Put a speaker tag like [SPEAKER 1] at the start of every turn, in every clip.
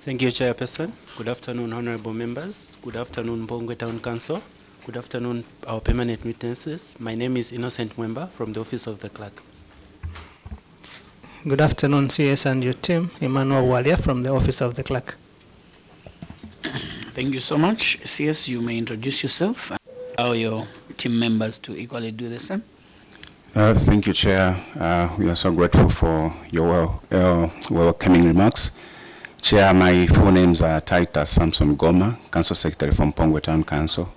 [SPEAKER 1] Thank you, Chairperson. Good afternoon, honorable members. Good afternoon, Mpongwe Town Council. Good afternoon, our permanent witnesses. My name is Innocent Mwemba from the Office of the Clerk.
[SPEAKER 2] Good afternoon, CS and your team. Emmanuel Walia from the Office of the Clerk.
[SPEAKER 3] Thank you so much. CS, you may introduce yourself and allow your team members to equally do the same.
[SPEAKER 4] Thank you, Chair. We are so grateful for your welcoming remarks. Chair, my full names are Titus Samson Goma, Council Secretary from Mpongwe Town Council.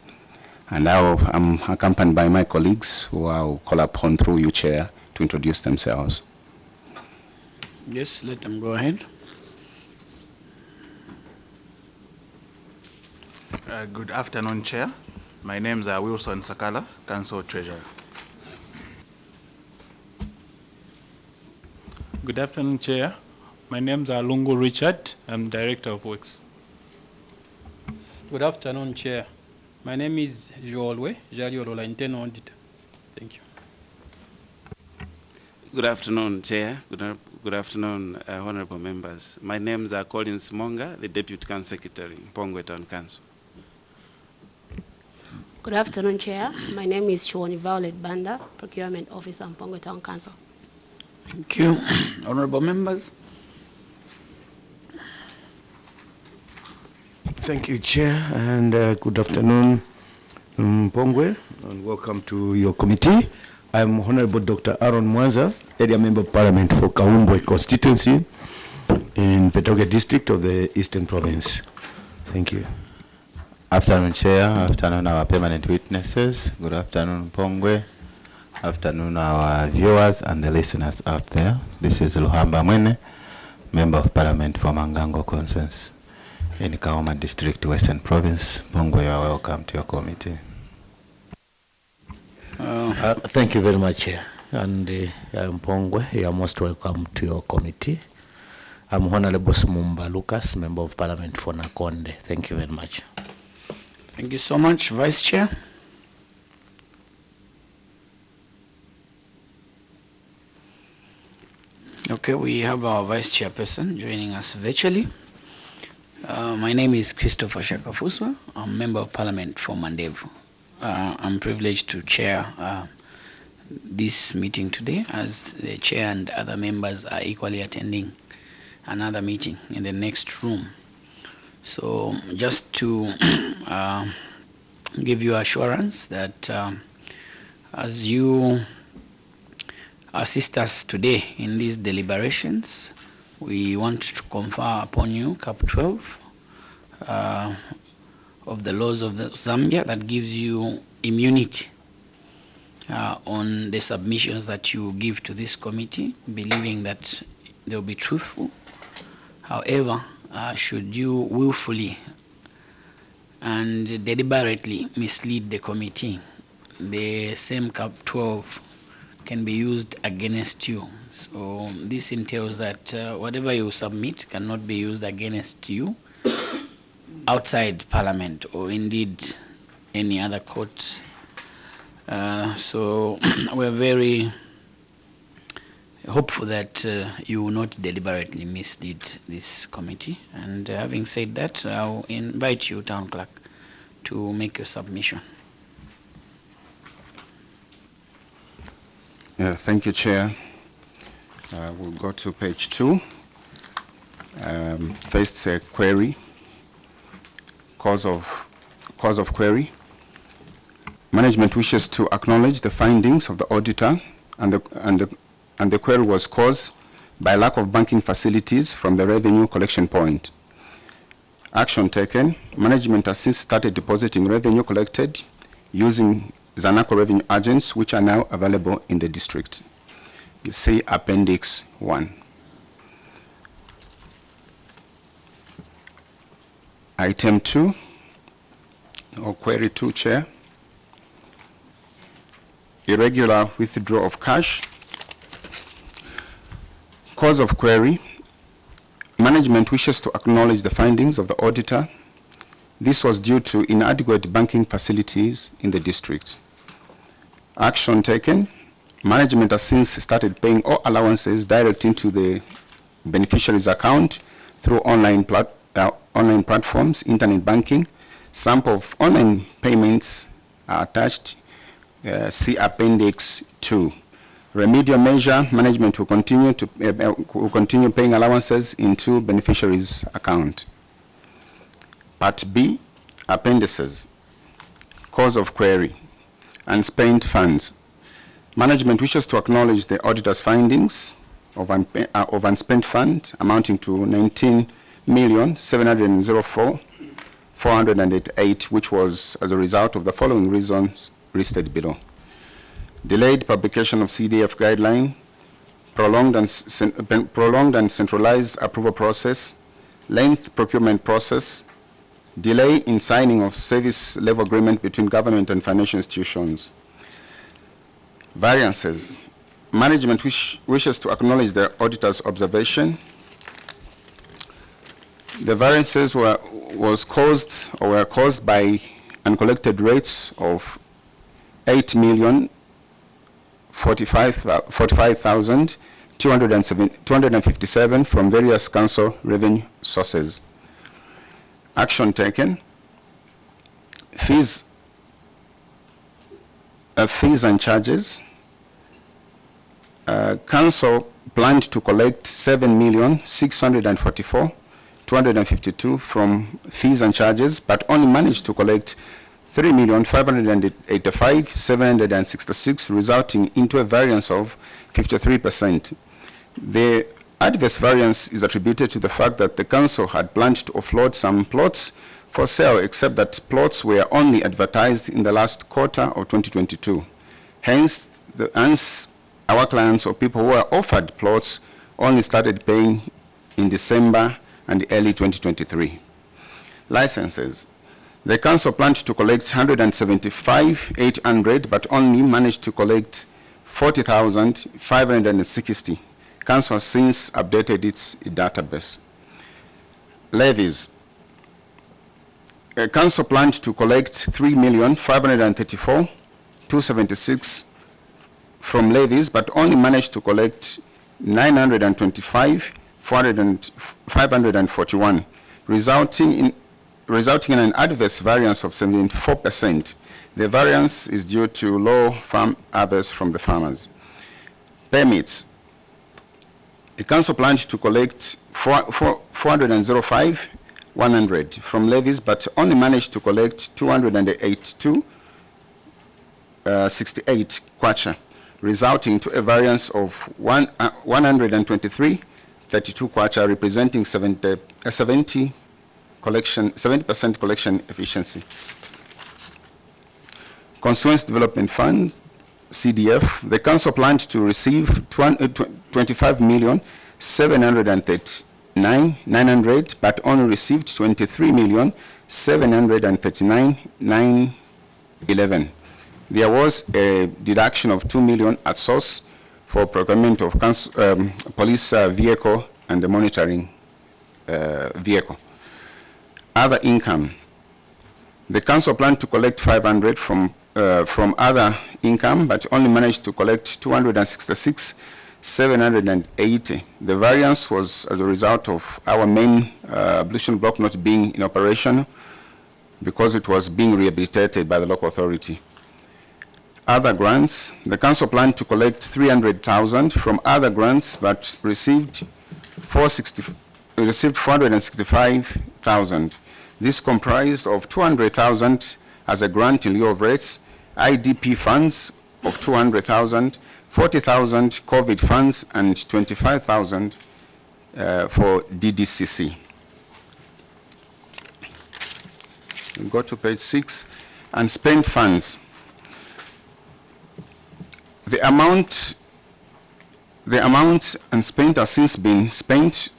[SPEAKER 4] And now I'm accompanied by my colleagues who I'll call upon through you, Chair, to introduce themselves.
[SPEAKER 3] Yes, let them go ahead.
[SPEAKER 5] Good afternoon, Chair. My names are Wilson Sakala, Council Treasurer.
[SPEAKER 6] Good afternoon, Chair. My names are Lungu Richard. I'm Director of Works.
[SPEAKER 7] Good afternoon, Chair. My name is Joelwe Jaliolola, Internal Auditor. Thank you.
[SPEAKER 8] Good afternoon, Chair. Good afternoon, honorable members. My names are Collins Monga, the Deputy Council Secretary, Mpongwe Town Council.
[SPEAKER 9] Good afternoon, Chair. My name is Chwoni Violet Banda, Procurement Officer, Mpongwe Town Council.
[SPEAKER 3] Thank you. Honorable members.
[SPEAKER 10] Thank you, Chair, and good afternoon, Mpongwe, and welcome to your committee. I'm Honorable Dr. Aaron Mwanza, Area Member of Parliament for Kaumbwe constituency in Petoge District of the Eastern Province. Thank you.
[SPEAKER 11] Afternoon, Chair. Afternoon, our permanent witnesses. Good afternoon, Mpongwe. Afternoon, our viewers and the listeners out there. This is Luhamba Mwene, Member of Parliament for Mangango Consensus in Kaoma District, Western Province. Mpongwe, you are welcome to your committee.
[SPEAKER 12] Thank you very much, Chair. And Mpongwe, you are most welcome to your committee. I'm Honorable Smumba Lucas, Member of Parliament for Nakonde. Thank you very much.
[SPEAKER 3] Thank you so much, Vice Chair. Okay, we have our Vice Chairperson joining us virtually. My name is Christopher Shakafuswa. I'm Member of Parliament for Mandevu. I'm privileged to chair this meeting today, as the chair and other members are equally attending another meeting in the next room. So just to give you assurance that as you assist us today in these deliberations, we want to confer upon you Cap 12 of the laws of the Zambia that gives you immunity on the submissions that you give to this committee, believing that they will be truthful. However, should you willfully and deliberately mislead the committee, the same Cap 12 can be used against you. So this entails that whatever you submit cannot be used against you outside Parliament or indeed any other court. So we're very hopeful that you will not deliberately mislead this committee. And having said that, I'll invite you, Town Clerk, to make your submission.
[SPEAKER 4] Thank you, Chair. We'll go to page 2. First, query. Cause of query. Management wishes to acknowledge the findings of the auditor, and the query was caused by lack of banking facilities from the revenue collection point. Action taken. Management has since started depositing revenue collected using Zanaco revenue agents, which are now available in the district. You see Appendix 1. Item 2, or query 2, Chair. Irregular withdrawal of cash. Cause of query. Management wishes to acknowledge the findings of the auditor. This was due to inadequate banking facilities in the district. Action taken. Management has since started paying all allowances direct into the beneficiary's account through online online platforms, internet banking. Sample of online payments are attached. See Appendix 2. Remedial measure, management will continue paying allowances into beneficiaries' account. Part B, appendices. Cause of query. Unspent funds. Management wishes to acknowledge the auditor's findings of unspent fund amounting to 19,704,488, which was as a result of the following reasons listed below. Delayed publication of CDF guideline, prolonged and centralized approval process, length procurement process, delay in signing of service level agreement between government and financial institutions. Variances. Management wishes to acknowledge the auditor's observation. The variances were caused by uncollected rates of 8,045,257 from various council revenue sources. Action taken. Fees and charges. Council planned to collect 7,644,252 from fees and charges, but only managed to collect 3,585,766, resulting into a variance of 53%. The adverse variance is attributed to the fact that the council had planned to offload some plots for sale, except that plots were only advertised in the last quarter of 2022. Hence, our clients or people who were offered plots only started paying in December and early 2023. Licenses. The council planned to collect 175,800, but only managed to collect 40,560. Council has since updated its database. Levies. Council planned to collect 3,534,276 from levies, but only managed to collect 925,541, resulting in an adverse variance of 74%. The variance is due to low farm harvest from the farmers. Permits. The council planned to collect 405,100 from levies, but only managed to collect 282,68 kwacha, resulting to a variance of 123,32 kwacha, representing 70% collection efficiency. Constituency Development Fund, CDF. The council planned to receive 25,739,900, but only received 23,739,911. There was a deduction of 2 million at source for procurement of police vehicle and the monitoring vehicle. Other income. The council planned to collect 500 from other income, but only managed to collect 266,780. The variance was as a result of our main ablution block not being in operation because it was being rehabilitated by the local authority. Other grants. The council planned to collect 300,000 from other grants, but received 465,000. This comprised of 200,000 as a grant in lieu of rates, IDP funds of 200,000, 40,000 COVID funds, and 25,000 for DDCC. We go to page 6, unspent funds. The amount unspent has since been spent,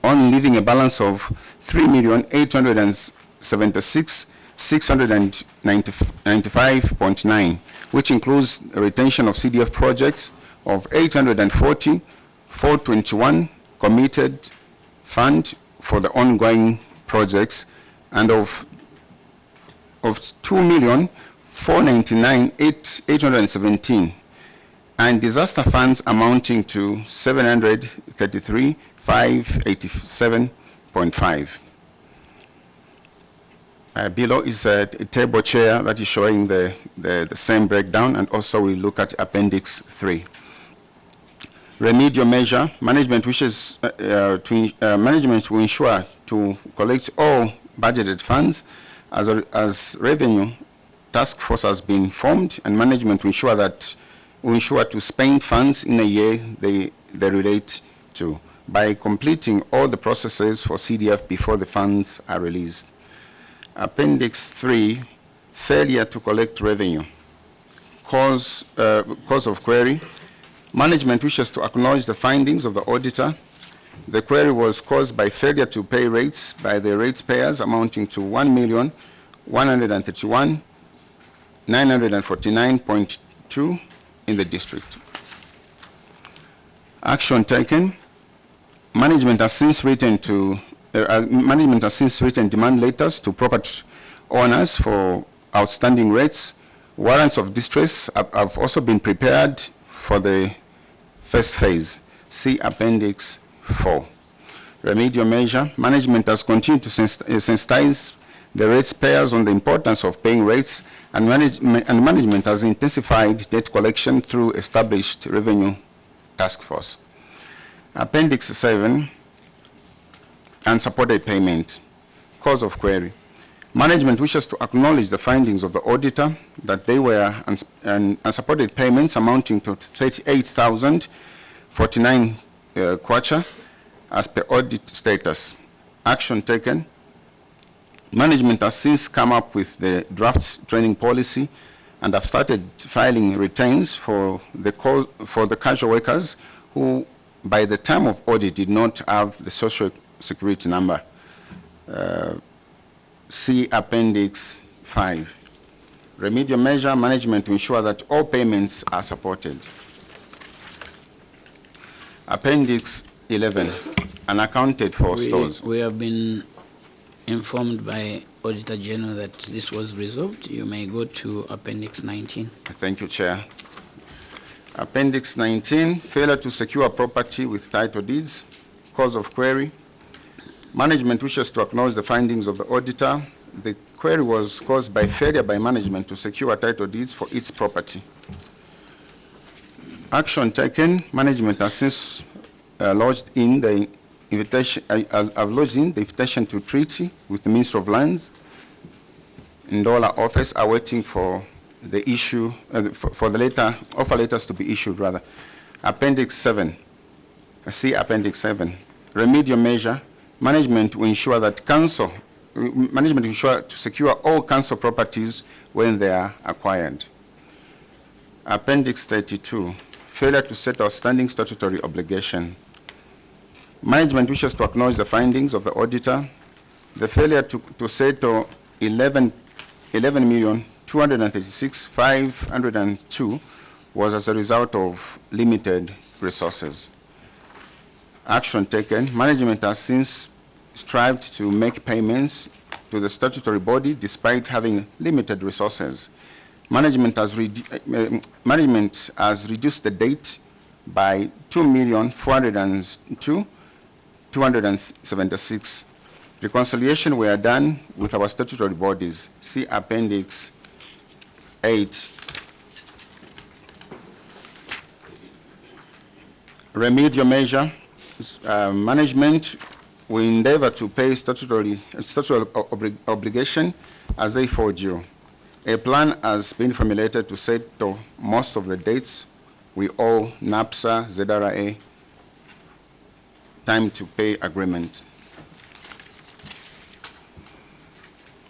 [SPEAKER 4] on leaving a balance of 3,876,695.9, which includes a retention of CDF projects of 840,421 committed fund for the ongoing projects, and of 2,499,817 and disaster funds amounting to 733,587.5. Below is a table chair that is showing the same breakdown, and also we look at Appendix 3. Remedial measure, management wishes management to ensure to collect all budgeted funds as revenue task force has been formed, and management will ensure to spend funds in a year they relate to by completing all the processes for CDF before the funds are released. Appendix 3, failure to collect revenue. Cause of query. Management wishes to acknowledge the findings of the auditor. The query was caused by failure to pay rates by the ratepayers amounting to 1,131,949.2 in the district. Action taken. Management has since written demand letters to property owners for outstanding rates. Warrants of distress have also been prepared for the first phase. See Appendix 4. Remedial measure. Management has continued to sensitize the ratepayers on the importance of paying rates, and management has intensified debt collection through established revenue task force. Appendix 7, unsupported payment. Cause of query. Management wishes to acknowledge the findings of the auditor that they were unsupported payments amounting to 38,049 kwacha as per audit status. Action taken. Management has since come up with the draft training policy and have started filing retains for the casual workers who, by the time of audit, did not have the social security number. See Appendix 5. Remedial measure, management to ensure that all payments are supported. Appendix 11, unaccounted for stores.
[SPEAKER 3] We have been informed by Auditor General that this was resolved. You may go to Appendix 19.
[SPEAKER 4] Thank you, Chair. Appendix 19, failure to secure property with title deeds. Cause of query. Management wishes to acknowledge the findings of the auditor. The query was caused by failure by management to secure title deeds for its property. Action taken. Management has since lodged in the invitation to treaty with the Minister of Lands in Dola office, awaiting for the issue for the offer letters to be issued rather. Appendix 7. See Appendix 7. Remedial measure. Management will ensure that management will ensure to secure all council properties when they are acquired. Appendix 32. Failure to set outstanding statutory obligation. Management wishes to acknowledge the findings of the auditor. The failure to settle 11,236,502 was as a result of limited resources. Action taken. Management has since strived to make payments to the statutory body despite having limited resources. Management has reduced the date by 2,402,276. Reconciliation were done with our statutory bodies. See Appendix 8. Remedial measure. Management will endeavor to pay statutory obligation as they fall due. A plan has been formulated to settle most of the dates we owe NAPSA, ZRA, time to pay agreement.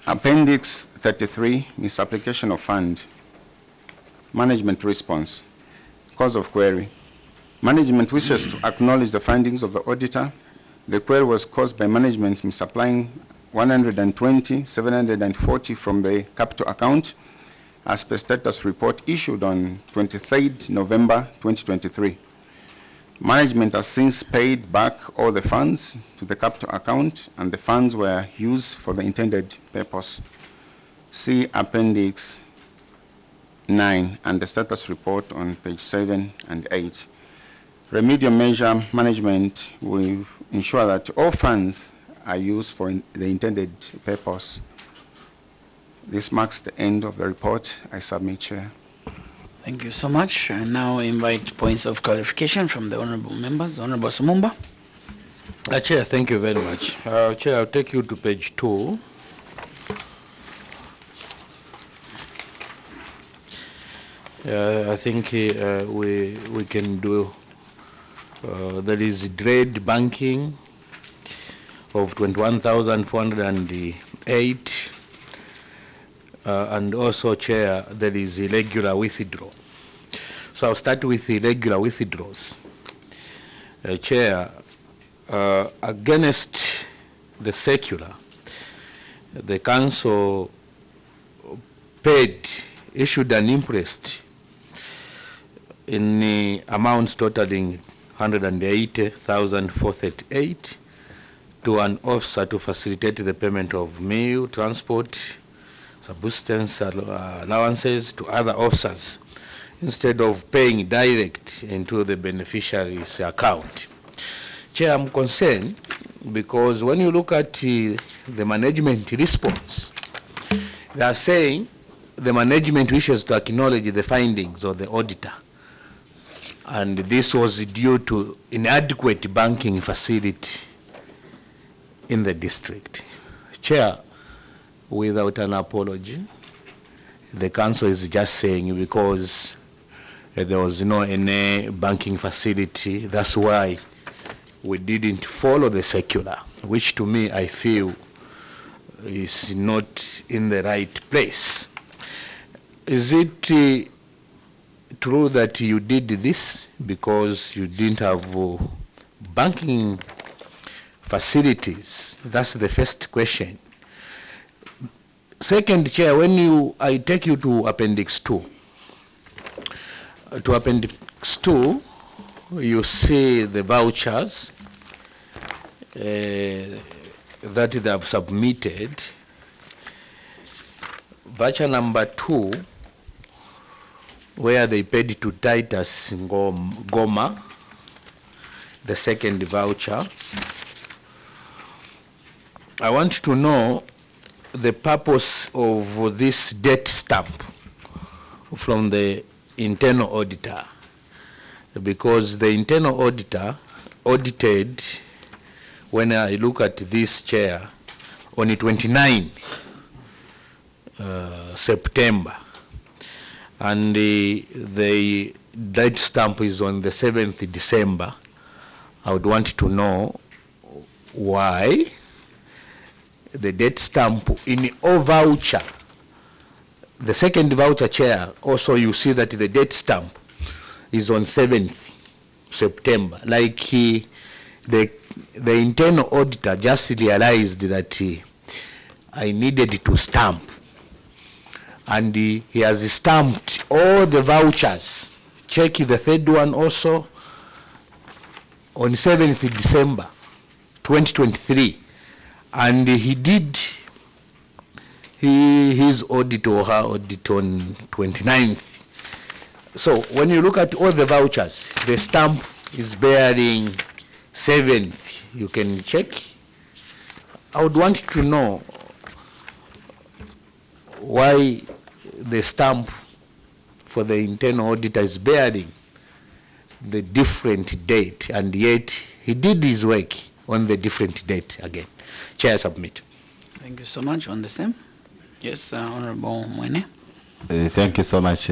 [SPEAKER 4] Appendix 33, misapplication of fund. Management response. Cause of query. Management wishes to acknowledge the findings of the auditor. The query was caused by management misapplying 120,740 from the capital account as per status report issued on 23rd November 2023. Management has since paid back all the funds to the capital account, and the funds were used for the intended purpose. See Appendix 9 and the status report on page 7 and 8. Remedial measure management will ensure that all funds are used for the intended purpose. This marks the end of the report. I submit, Chair.
[SPEAKER 3] Thank you so much. I now invite points of clarification from the honorable members. Honorable Sumumba.
[SPEAKER 12] Chair, thank you very much. Chair, I'll take you to page 2. I think we can do, there is trade banking of 21,408, and also, Chair, there is irregular withdrawal. So I'll start with irregular withdrawals. Chair, against the circular, the council issued an imprest in the amounts totaling 180,438 to an officer to facilitate the payment of meal, transport, subsistence allowances to other officers instead of paying direct into the beneficiary's account. Chair, I'm concerned because when you look at the management response, they are saying the management wishes to acknowledge the findings of the auditor, and this was due to inadequate banking facility in the district. Chair, without an apology, the council is just saying because there was no any banking facility, that's why we didn't follow the circular, which to me I feel is not in the right place. Is it true that you did this because you didn't have banking facilities? That's the first question. Second, Chair, when I take you to Appendix 2. To Appendix 2, you see the vouchers that they have submitted. Voucher number 2, where they paid to Titus Goma, the second voucher. I want to know the purpose of this debt stamp from the internal auditor, because the internal auditor audited, when I look at this, Chair, on the 29 September, and the debt stamp is on the 7th December. I would want to know why the debt stamp in all voucher, the second voucher, Chair, also you see that the debt stamp is on 7th September. Like the internal auditor just realized that I needed to stamp, and he has stamped all the vouchers. Check the third one also on 7th December 2023, and he did his audit or her audit on 29th. So when you look at all the vouchers, the stamp is bearing 7th. You can check. I would want to know why the stamp for the internal auditor is bearing the different date, and yet he did his work on the different date again. Chair, submit.
[SPEAKER 3] Thank you so much. On the same. Yes, Honorable Mwene.
[SPEAKER 11] Thank you so much.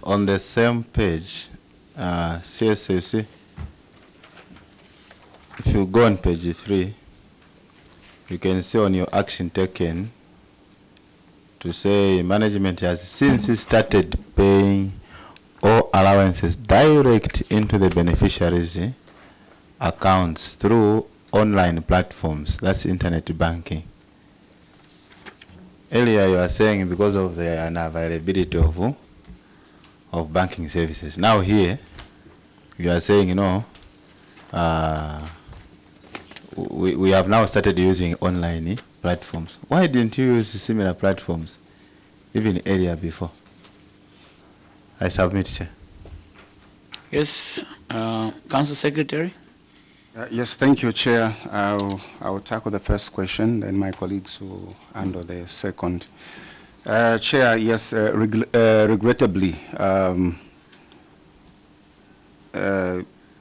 [SPEAKER 11] On the same page, CSAC, if you go on page 3, you can see on your action taken to say management has since started paying all allowances direct into the beneficiaries' accounts through online platforms, that's internet banking. Earlier you are saying because of the unavailability of banking services. Now here you are saying, you know, we have now started using online platforms. Why didn't you use similar platforms even earlier before? I submit, Chair.
[SPEAKER 3] Yes, Council Secretary.
[SPEAKER 4] Yes, thank you, Chair. I will tackle the first question, then my colleagues will handle the second. Chair, yes, regrettably,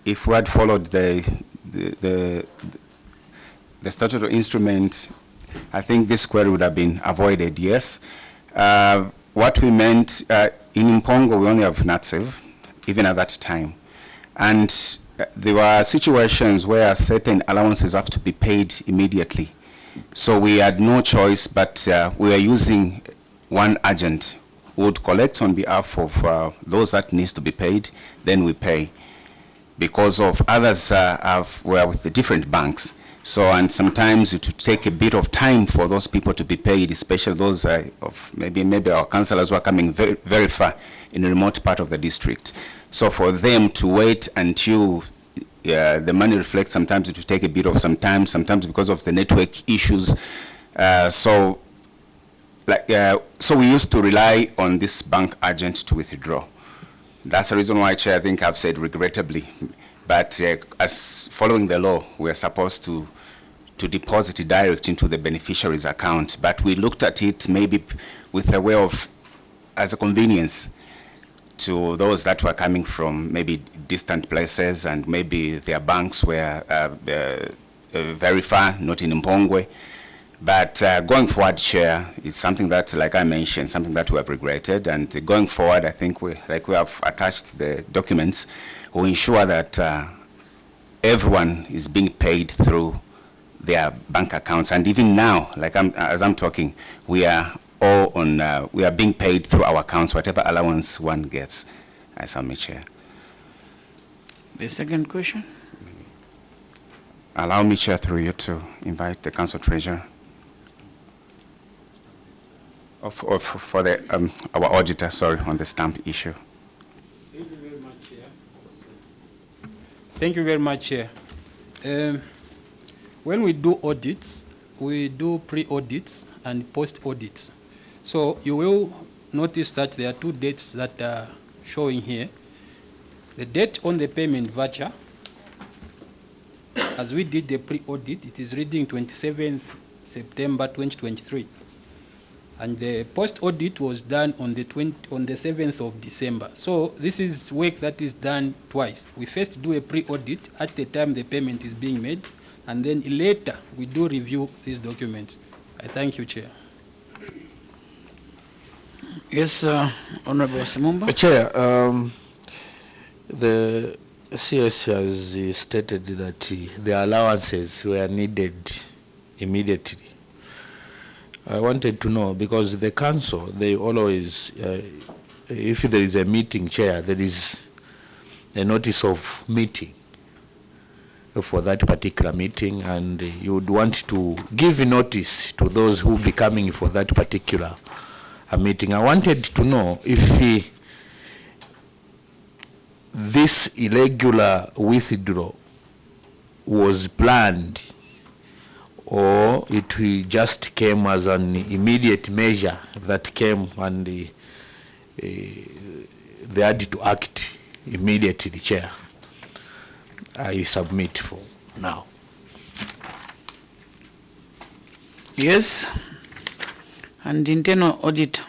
[SPEAKER 4] if we had followed the statutory instrument, I think this query would have been avoided, yes. What we meant, in Mpongo, we only have NATSEV, even at that time. And there were situations where certain allowances have to be paid immediately. So we had no choice, but we were using one agent who would collect on behalf of those that needs to be paid, then we pay. Because of others were with the different banks. So, and sometimes it would take a bit of time for those people to be paid, especially those of maybe our councillors who are coming very, very far in a remote part of the district. So for them to wait until the money reflects, sometimes it will take a bit of some time, sometimes because of the network issues. So we used to rely on this bank agent to withdraw. That's the reason why, Chair, I think I've said regrettably. But as following the law, we are supposed to deposit it direct into the beneficiary's account. But we looked at it maybe with a way of, as a convenience to those that were coming from maybe distant places, and maybe their banks were very far, not in Mpongwe. But going forward, Chair, it's something that, like I mentioned, something that we have regretted. And going forward, I think we have attached the documents, we ensure that everyone is being paid through their bank accounts. And even now, as I'm talking, we are all on. We are being paid through our accounts, whatever allowance one gets. I submit, Chair.
[SPEAKER 3] The second question.
[SPEAKER 4] Allow me, Chair, through you to invite the Council Treasurer. For the our auditor, sorry, on the stamp issue.
[SPEAKER 7] Thank you very much, Chair. Thank you very much, Chair. When we do audits, we do pre-audits and post-audits. So you will notice that there are two dates that are showing here. The date on the payment voucher, as we did the pre-audit, it is reading 27th September 2023. And the post-audit was done on the 7th of December. So this is work that is done twice. We first do a pre-audit at the time the payment is being made, and then later we do review these documents. I thank you, Chair.
[SPEAKER 3] Yes, Honorable Simumba.
[SPEAKER 12] Chair, the CS has stated that the allowances were needed immediately. I wanted to know, because the council, they always, if there is a meeting, Chair, there is a notice of meeting for that particular meeting, and you would want to give notice to those who will be coming for that particular meeting. I wanted to know if this irregular withdrawal was planned, or it just came as an immediate measure that came and they had to act immediately, Chair. I submit for now.
[SPEAKER 3] Yes, and internal audit.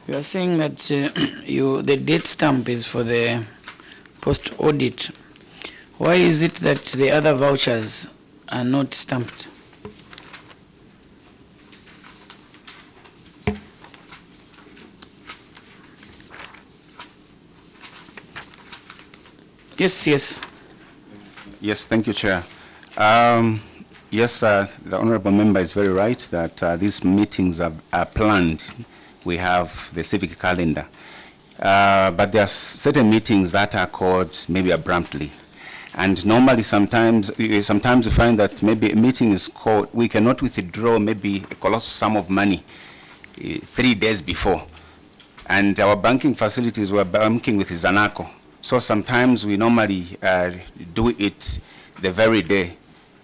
[SPEAKER 3] You are saying that the date stamp is for the post-audit. Why is it that the other vouchers are not stamped? Yes.
[SPEAKER 4] Yes, thank you, Chair. Yes, the Honourable Member is very right that these meetings are planned. We have the civic calendar. But there are certain meetings that are called maybe abruptly. And normally sometimes you find that maybe a meeting is called, we cannot withdraw maybe a colossal sum of money 3 days before. And our banking facilities were banking with Zanaco. So sometimes we normally do it the very day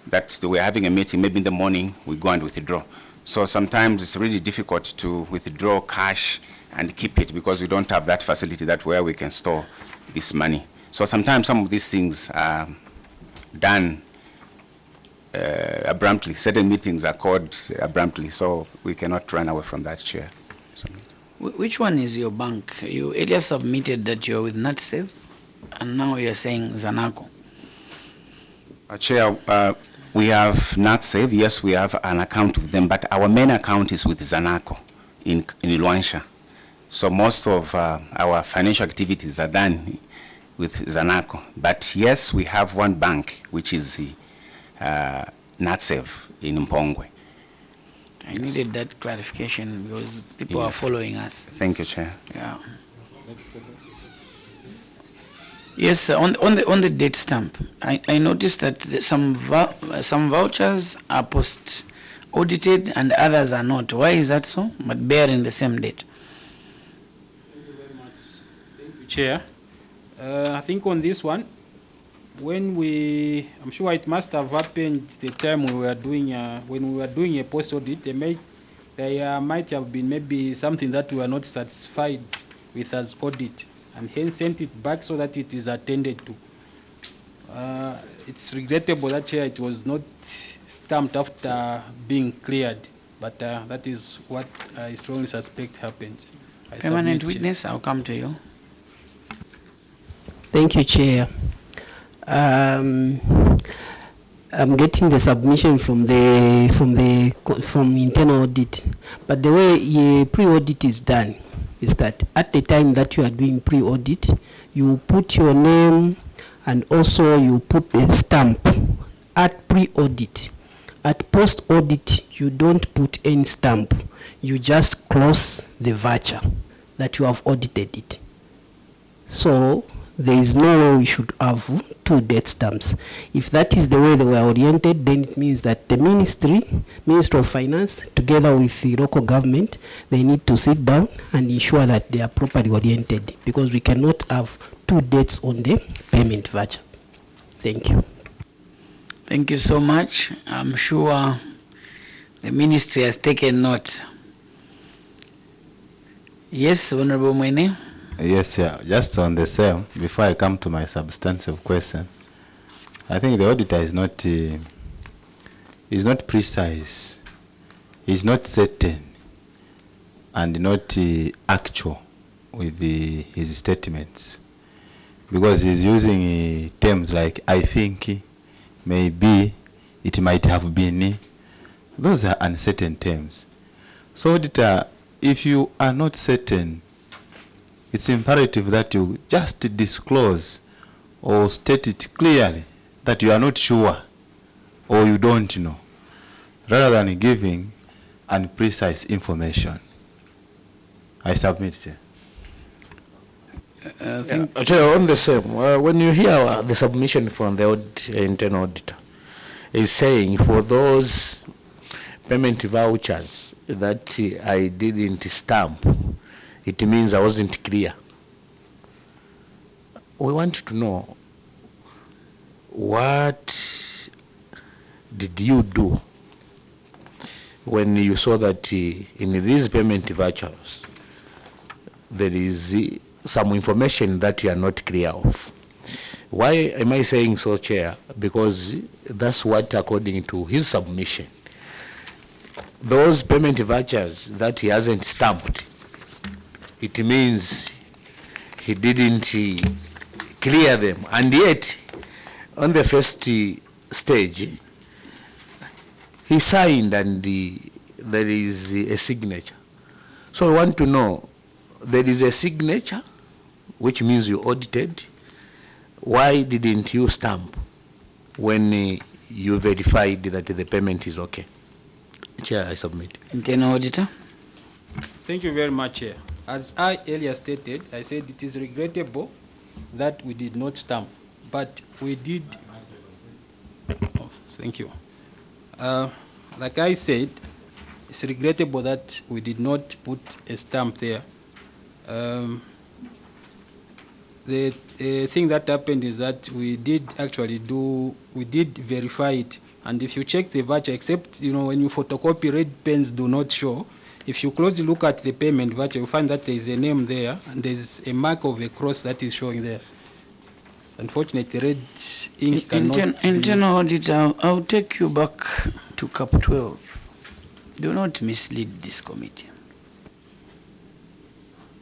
[SPEAKER 4] that we're having a meeting, maybe in the morning we go and withdraw. So sometimes it's really difficult to withdraw cash and keep it, because we don't have that facility that where we can store this money. So sometimes some of these things are done abruptly. Certain meetings are called abruptly, so we cannot run away from that, Chair. So.
[SPEAKER 3] Which one is your bank? You earlier submitted that you're with NatSave, and now you're saying Zanaco.
[SPEAKER 4] Chair, we have NatSave. Yes, we have an account with them, but our main account is with Zanaco in Luansha. So most of our financial activities are done with Zanaco. But yes, we have one bank, which is NatSave in Mpongwe.
[SPEAKER 3] I needed that clarification because people are following us.
[SPEAKER 4] Thank you, Chair.
[SPEAKER 3] Yeah. Yes, on the date stamp, I noticed that some vouchers are post audited and others are not. Why is that so? But bearing the same date.
[SPEAKER 7] Thank you very much. Thank you, Chair. I think on this one, I'm sure it must have happened the time we were doing when we were doing a post audit. There might have been maybe something that we were not satisfied with as audit, and hence sent it back so that it is attended to. It's regrettable that, Chair, it was not stamped after being cleared, but that is what I strongly suspect happened.
[SPEAKER 3] Permanent witness, I'll come to you.
[SPEAKER 9] Thank you, Chair. I'm getting the submission from internal audit, but the way pre-audit is done is that at the time that you are doing pre-audit, you put your name and also you put the stamp at pre-audit. At post-audit, you don't put any stamp. You just close the voucher that you have audited it. So there is no way we should have two date stamps. If that is the way they were oriented, then it means that the Ministry of Finance, together with the local government, they need to sit down and ensure that they are properly oriented, because we cannot have two dates on the payment voucher. Thank you.
[SPEAKER 3] Thank you so much. I'm sure the Ministry has taken note. Yes, Honorable Mwene.
[SPEAKER 11] Yes, yeah. Just on the same, before I come to my substantive question, I think the auditor is not precise, is not certain, and not actual with his statements, because he's using terms like "I think," "maybe," "it might have been." Those are uncertain terms. So, auditor, if you are not certain, it's imperative that you just disclose or state it clearly that you are not sure or you don't know, rather than giving unprecise information. I submit, sir.
[SPEAKER 12] On the same, when you hear the submission from the internal auditor, is saying for those payment vouchers that I didn't stamp, it means I wasn't clear. We want to know, what did you do when you saw that in these payment vouchers there is some information that you are not clear of? Why am I saying so, Chair? Because that's what, according to his submission, those payment vouchers that he hasn't stamped, it means he didn't clear them, and yet on the first stage he signed and there is a signature. So I want to know, there is a signature, which means you audited. Why didn't you stamp when you verified that the payment is okay? Chair, I submit.
[SPEAKER 3] Internal auditor.
[SPEAKER 7] Thank you very much, Chair. As I earlier stated, I said it is regrettable that we did not stamp, but we did. Oh, thank you. Like I said, it's regrettable that we did not put a stamp there. The thing that happened is that we did verify it, and if you check the voucher, except when you photocopy, red pens do not show. If you closely look at the payment voucher, you'll find that there is a name there and there's a mark of a cross that is showing there. Unfortunately, red ink cannot
[SPEAKER 3] Internal auditor, I'll take you back to Cap 12. Do not mislead this committee.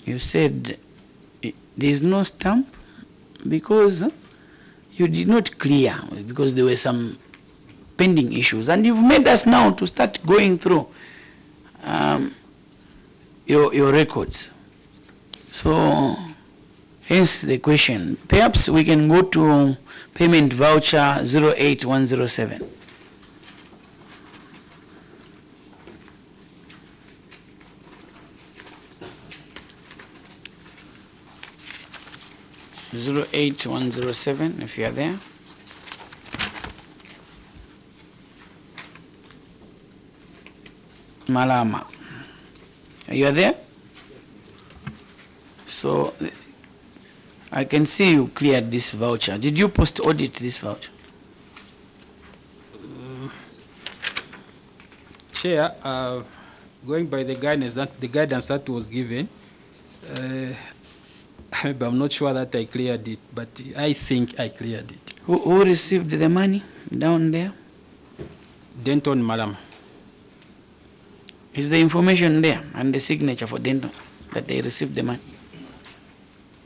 [SPEAKER 3] You said there is no stamp because you did not clear, because there were some pending issues, and you've made us now to start going through your records. So hence the question. Perhaps we can go to payment voucher 08107. (08107) if you are there. Malama, you are there? So I can see you cleared this voucher. Did you post audit this voucher?
[SPEAKER 7] Chair, going by the guidance that was given, I'm not sure that I cleared it, but I think I cleared it.
[SPEAKER 3] Who received the money down there?
[SPEAKER 7] Denton Malama.
[SPEAKER 3] Is the information there and the signature for Denton that they received the money?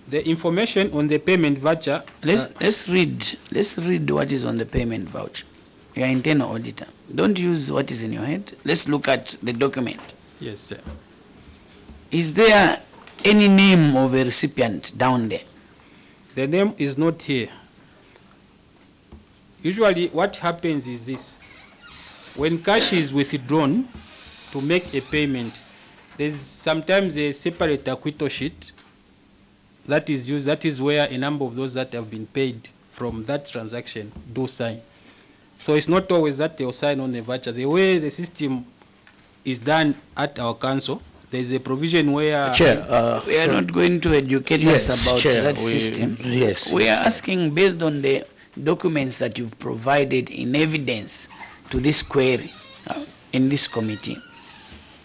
[SPEAKER 7] The information on the payment voucher.
[SPEAKER 3] Let's read what is on the payment voucher. You are internal auditor. Don't use what is in your head. Let's look at the document.
[SPEAKER 7] Yes, sir.
[SPEAKER 3] Is there any name of a recipient down there?
[SPEAKER 7] The name is not here. Usually what happens is this. When cash is withdrawn to make a payment, there's sometimes a separate acquittal sheet that is used. That is where a number of those that have been paid from that transaction do sign. So it's not always that they'll sign on the voucher. The way the system is done at our council, there is a provision where...
[SPEAKER 3] Chair, we are not going to educate us about that system.
[SPEAKER 12] Yes.
[SPEAKER 3] We are asking based on the documents that you've provided in evidence to this query in this committee.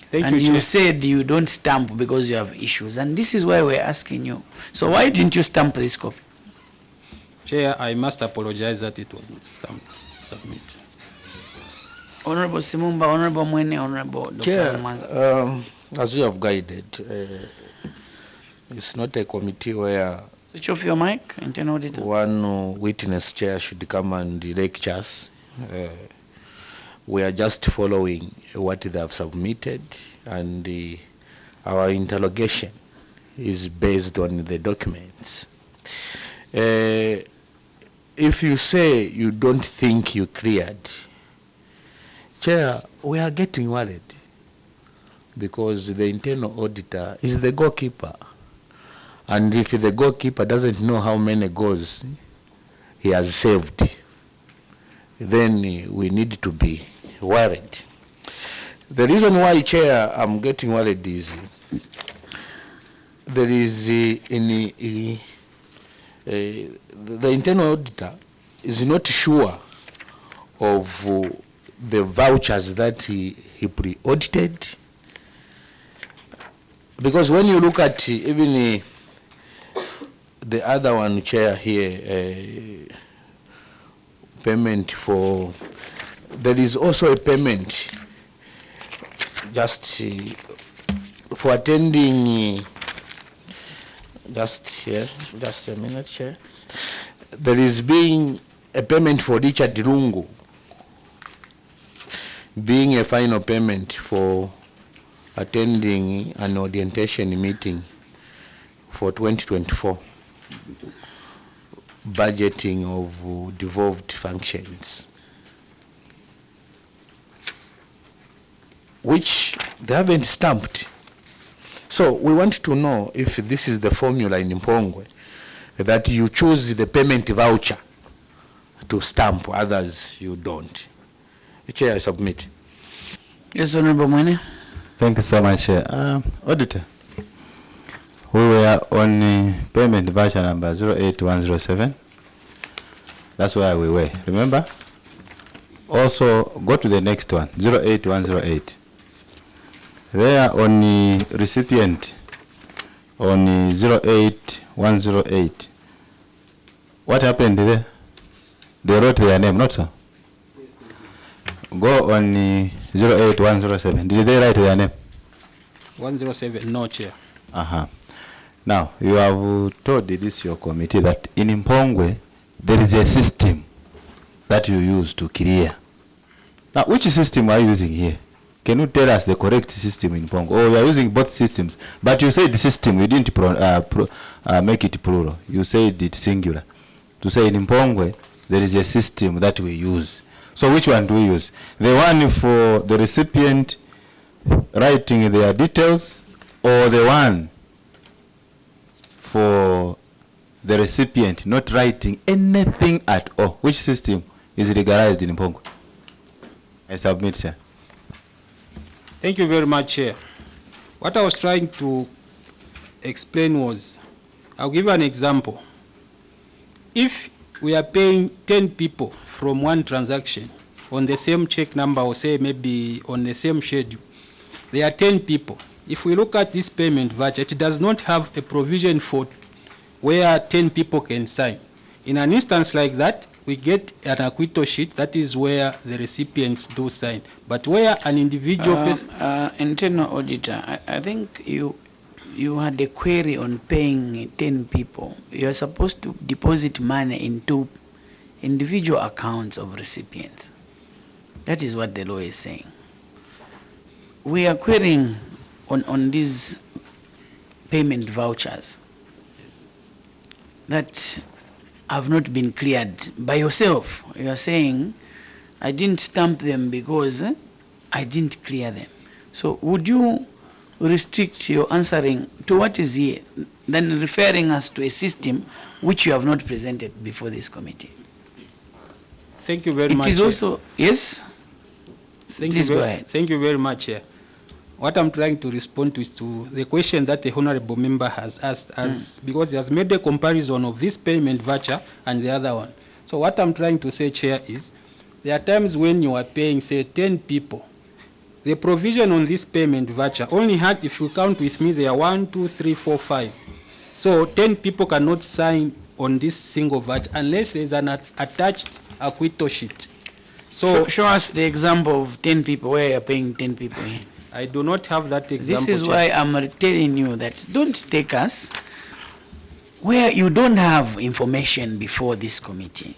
[SPEAKER 7] Thank
[SPEAKER 3] you said you don't stamp because you have issues, and this is why we're asking you. So why didn't you stamp this copy?
[SPEAKER 7] Chair, I must apologize that it was not stamped. Submit.
[SPEAKER 3] Honorable Simumba, Honorable Mwene, Honorable Dr.
[SPEAKER 12] Chair,
[SPEAKER 3] Manza.
[SPEAKER 12] as you have guided, it's not a committee where
[SPEAKER 3] switch off your mic, internal auditor.
[SPEAKER 12] One witness chair should come and lectures. We are just following what they have submitted, and our interrogation is based on the documents. If you say you don't think you cleared, Chair, we are getting worried because the internal auditor is the goalkeeper, and if the goalkeeper doesn't know how many goals he has saved, then we need to be worried. The reason why, Chair, I'm getting worried is there is the internal auditor is not sure of the vouchers that he pre-audited, because when you look at even the other one, Chair, here, payment for, there is also a payment just for attending, just a minute, Chair. There is being a payment for Richard Lungu, being a final payment for attending an orientation meeting for 2024, budgeting of devolved functions, which they haven't stamped. So we want to know if this is the formula in Mpongwe, that you choose the payment voucher to stamp, others you don't. Chair, I submit.
[SPEAKER 3] Yes, Honorable Mwene.
[SPEAKER 11] Thank you so much, Chair. Auditor, we were on payment voucher number 08107. That's where we were, remember? Also, go to the next one, 08108. There on the recipient on 08108. What happened there? They wrote their name, not so? Go on 08107. Did they write their name?
[SPEAKER 7] 107, no, Chair.
[SPEAKER 11] Now, you have told this your committee that in Mpongwe, there is a system that you use to clear. Now, which system are you using here? Can you tell us the correct system in Mpongwe? Oh, you are using both systems. But you said the system, you didn't make it plural. You said it singular. To say in Mpongwe, there is a system that we use. So which one do we use? The one for the recipient writing their details, or the one for the recipient not writing anything at all? Which system is regularized in Mpongwe? I submit, sir.
[SPEAKER 7] Thank you very much, Chair. What I was trying to explain was, I'll give an example. If we are paying 10 people from one transaction on the same check number, or say maybe on the same schedule, there are 10 people. If we look at this payment voucher, it does not have a provision for where 10 people can sign. In an instance like that, we get an acquittal sheet, that is where the recipients do sign. But where an individual person...
[SPEAKER 3] Internal auditor, I think you had a query on paying 10 people. You are supposed to deposit money into individual accounts of recipients. That is what the law is saying. We are querying on these payment vouchers that have not been cleared by yourself. You are saying, I didn't stamp them because I didn't clear them. So would you restrict your answering to what is here, then referring us to a system which you have not presented before this committee?
[SPEAKER 7] Thank you very much.
[SPEAKER 3] It is also, yes?
[SPEAKER 7] Please go ahead. Thank you very much, Chair. What I'm trying to respond to is to the question that the honorable member has asked us, because he has made a comparison of this payment voucher and the other one. So what I'm trying to say, Chair, is there are times when you are paying, say, 10 people. The provision on this payment voucher only had, if you count with me, there are 1, 2, 3, 4, 5. So 10 people cannot sign on this single voucher unless there is an attached acquittal sheet. So
[SPEAKER 3] show us the example of 10 people where you're paying 10 people here.
[SPEAKER 7] I do not have that example.
[SPEAKER 3] This is why I'm telling you that don't take us where you don't have information before this committee.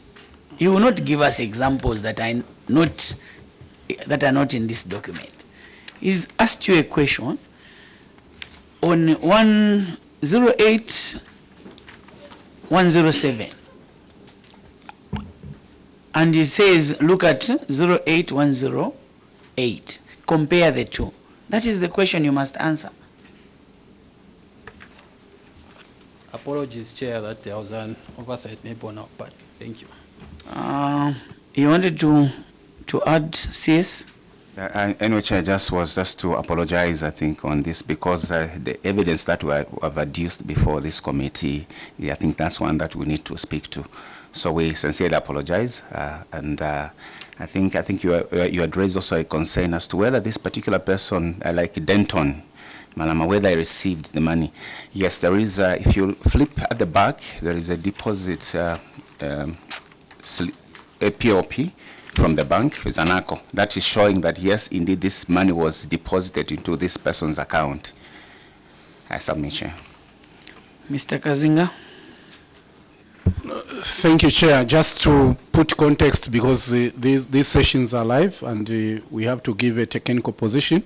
[SPEAKER 3] You will not give us examples that are not in this document. He's asked you a question on 108-107. And he says, look at 08108. Compare the two. That is the question you must answer.
[SPEAKER 7] Apologies, Chair, that there was an oversight maybe on our part. Thank you.
[SPEAKER 3] You wanted to add, CS?
[SPEAKER 4] Anyway, Chair, was just to apologize, I think, on this, because the evidence that we have adduced before this committee, I think that's one that we need to speak to. So we sincerely apologize, and I think you had raised also a concern as to whether this particular person, like Denton Malama, whether he received the money. Yes, there is. If you flip at the back, there is a deposit, a POP from the bank, it's an ACO, that is showing that yes, indeed, this money was deposited into this person's account. I submit, Chair.
[SPEAKER 3] Mr. Kazinga.
[SPEAKER 13] Thank you, Chair. Just to put context, because these sessions are live and we have to give a technical position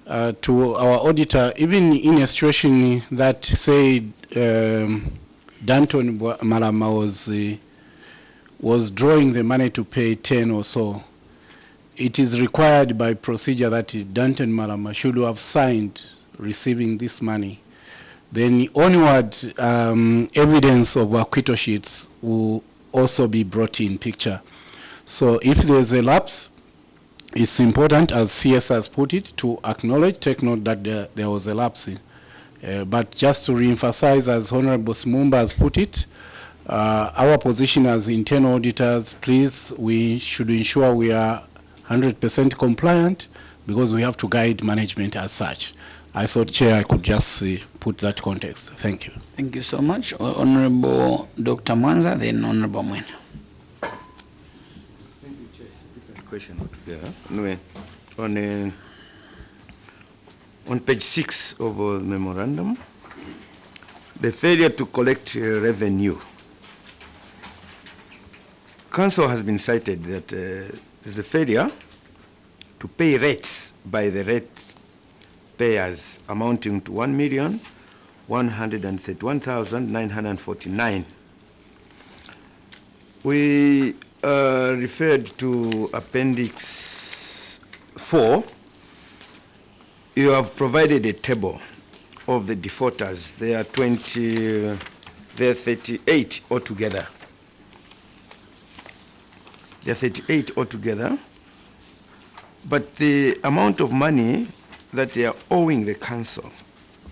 [SPEAKER 13] to our auditor, even in a situation that, say, Danton Malama was drawing the money to pay 10 or so, it is required by procedure that Danton Malama should have signed receiving this money. Then onward evidence of acquittal sheets will also be brought in picture. So if there's a lapse, it's important, as CS has put it, to acknowledge, take note that there was a lapse. But just to reemphasize, as Honorable Smumba has put it, our position as internal auditors, please, we should ensure we are 100% compliant, because we have to guide management as such. I thought, Chair, I could just put that context. Thank you.
[SPEAKER 3] Thank you so much. Honorable Dr. Mwanza, then Honorable Mwene.
[SPEAKER 10] Question altogether. Anyway, on page 6 of the memorandum, the failure to collect revenue. Council has been cited that there's a failure to pay rates by the rate payers amounting to 1,131,949. We referred to Appendix 4. You have provided a table of the defaulters. There are 38 altogether. There are 38 altogether. But the amount of money that they are owing the council,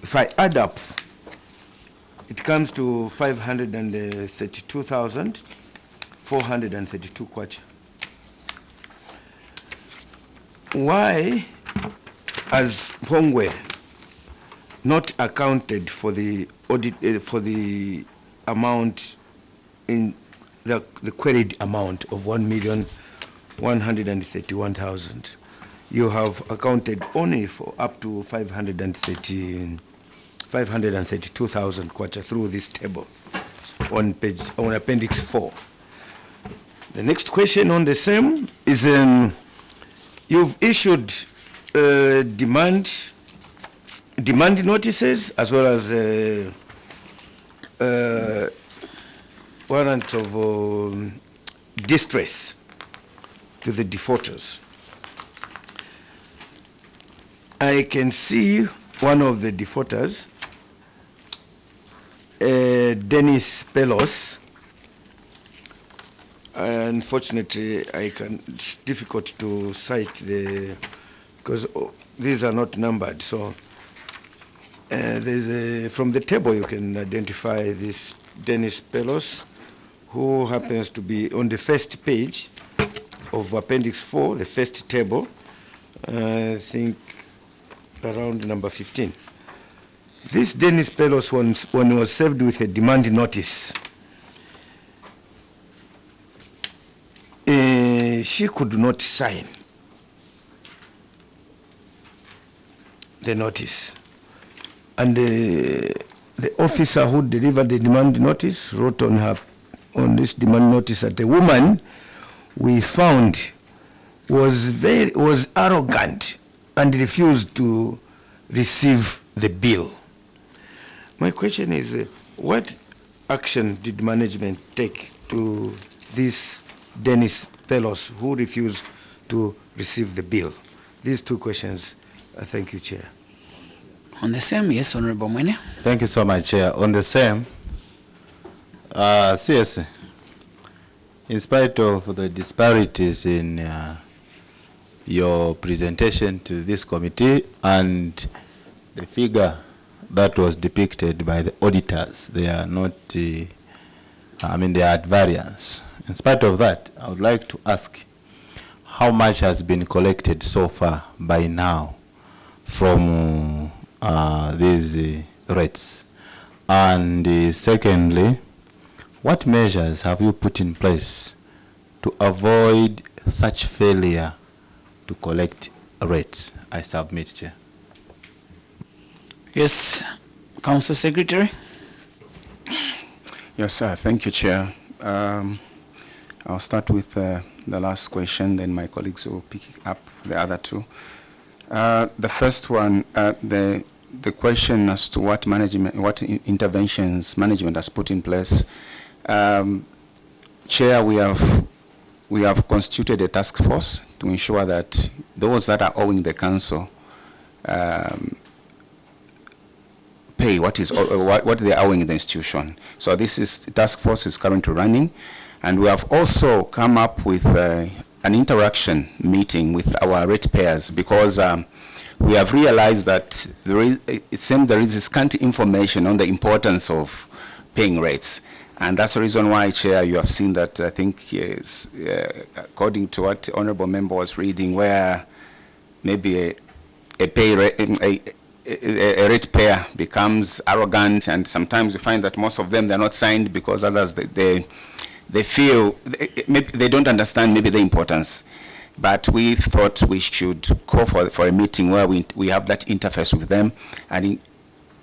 [SPEAKER 10] if I add up, it comes to 532,432 kwacha. Why has Pongwe not accounted for the audit for the amount in the queried amount of 1,131,000? You have accounted only for up to 532,000 kwacha through this table on Appendix 4. The next question on the same is you've issued demand notices as well as warrant of distress to the defaulters. I can see one of the defaulters, Dennis Pelos. Unfortunately, it's difficult to cite because these are not numbered. So from the table you can identify this Dennis Pelos, who happens to be on the first page of Appendix 4, the first table, I think around number 15. This Dennis Pelos, when he was served with a demand notice, she could not sign the notice. And the officer who delivered the demand notice wrote on this demand notice that the woman we found was arrogant and refused to receive the bill. My question is, what action did management take to this Dennis Pelos who refused to receive the bill? These two questions. Thank you, Chair.
[SPEAKER 3] On the same, yes, Honorable Mwene.
[SPEAKER 11] Thank you so much, Chair. On the same, seriously, in spite of the disparities in your presentation to this committee and the figure that was depicted by the auditors, they are not, they are at variance. In spite of that, I would like to ask how much has been collected so far by now from these rates? And secondly, what measures have you put in place to avoid such failure to collect rates? I submit, Chair.
[SPEAKER 3] Yes, Council Secretary.
[SPEAKER 4] Yes, sir. Thank you, Chair. I'll start with the last question, then my colleagues will pick up the other two. The first one, the question as to what interventions management has put in place. Chair, we have constituted a task force to ensure that those that are owing the council pay what they are owing the institution. So this task force is currently running, and we have also come up with an interaction meeting with our ratepayers, because we have realized that it seems there is scant information on the importance of paying rates. And that's the reason why, Chair, you have seen that, I think, yes, according to what the Honourable Member was reading, where maybe a ratepayer becomes arrogant, and sometimes you find that most of them, they're not signed because others, they feel, maybe they don't understand maybe the importance. But we thought we should call for a meeting where we have that interface with them and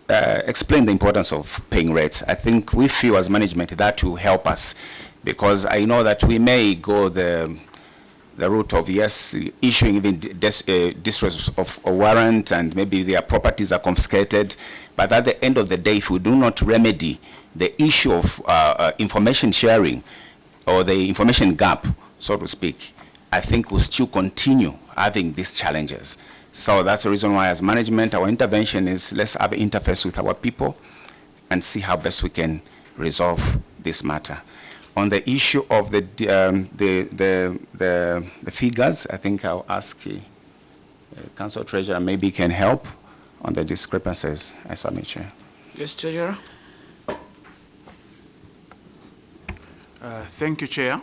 [SPEAKER 4] explain the importance of paying rates. I think we feel as management that will help us, because I know that we may go the route of, yes, issuing even distress of a warrant, and maybe their properties are confiscated. But at the end of the day, if we do not remedy the issue of information sharing or the information gap, so to speak, I think we'll still continue having these challenges. So that's the reason why, as management, our intervention is let's have an interface with our people and see how best we can resolve this matter. On the issue of the figures, I think I'll ask Council Treasurer maybe can help on the discrepancies. I submit, Chair.
[SPEAKER 3] Yes, Treasurer.
[SPEAKER 5] Thank you, Chair.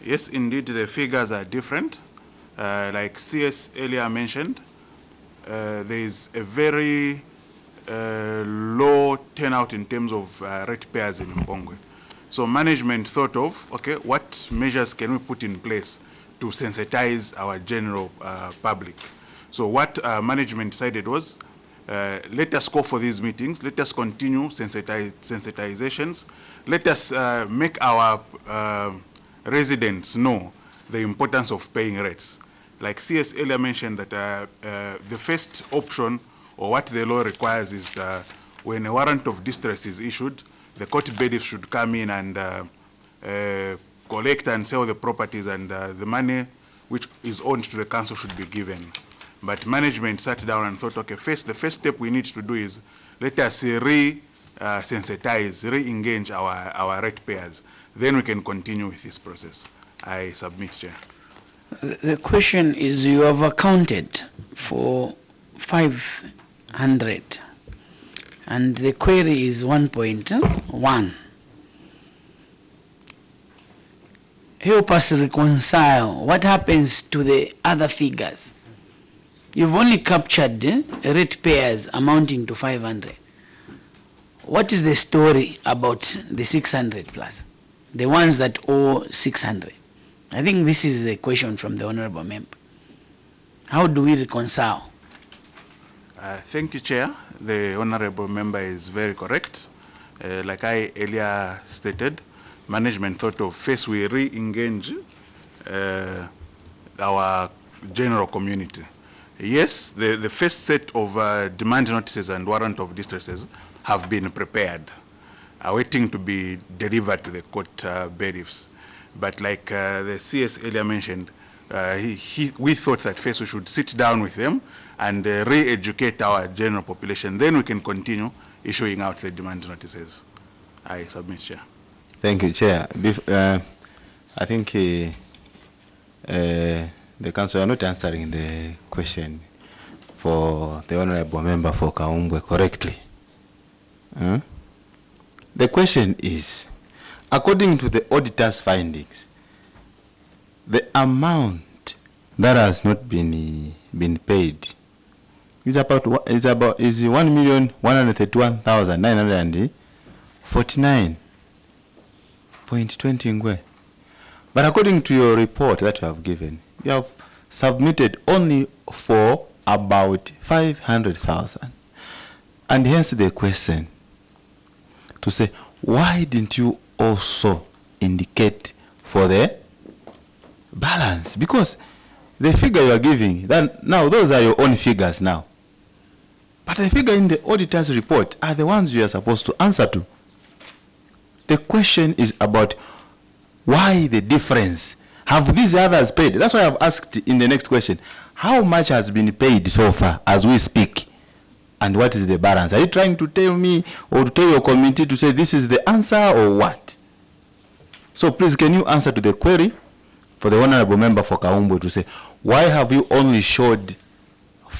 [SPEAKER 5] Yes, indeed, the figures are different. Like CS earlier mentioned, there is a very low turnout in terms of ratepayers in Mpongwe. So management thought of, okay, what measures can we put in place to sensitize our general public? So what management decided was, let us go for these meetings, let us continue sensitizations, let us make our residents know the importance of paying rates. Like CS earlier mentioned that the first option, or what the law requires, is when a warrant of distress is issued, the court bailiff should come in and collect and sell the properties, and the money which is owed to the council should be given. But management sat down and thought, okay, the first step we need to do is let us re-sensitize, re-engage our ratepayers. Then we can continue with this process. I submit, Chair.
[SPEAKER 3] The question is, you have accounted for 500 and the query is 1.1. Help us reconcile what happens to the other figures. You've only captured ratepayers amounting to 500. What is the story about the 600 plus? The ones that owe 600. I think this is the question from the Honorable Member. How do we reconcile?
[SPEAKER 5] Thank you, Chair. The Honorable Member is very correct. Like I earlier stated, management thought of first we re-engage our general community. Yes, the first set of demand notices and warrant of distresses have been prepared, waiting to be delivered to the court bailiffs. But like the CS earlier mentioned, we thought that first we should sit down with them and re-educate our general population. Then we can continue issuing out the demand notices. I submit, Chair.
[SPEAKER 11] Thank you, Chair. I think the Council are not answering the question for the Honorable Member for Kaumbwe correctly. The question is, according to the auditor's findings, the amount that has not been paid is about 1,131,949.20 ngwe. But according to your report that you have given, you have submitted only for about 500,000. And hence the question to say, why didn't you also indicate for the balance? Because the figure you are giving, now those are your own figures now. But the figure in the auditor's report are the ones you are supposed to answer to. The question is about why the difference. Have these others paid? That's why I've asked in the next question, how much has been paid so far as we speak? And what is the balance? Are you trying to tell me or to tell your committee to say this is the answer or what? So please, can you answer to the query for the Honorable Member for Kaumbwe to say, why have you only showed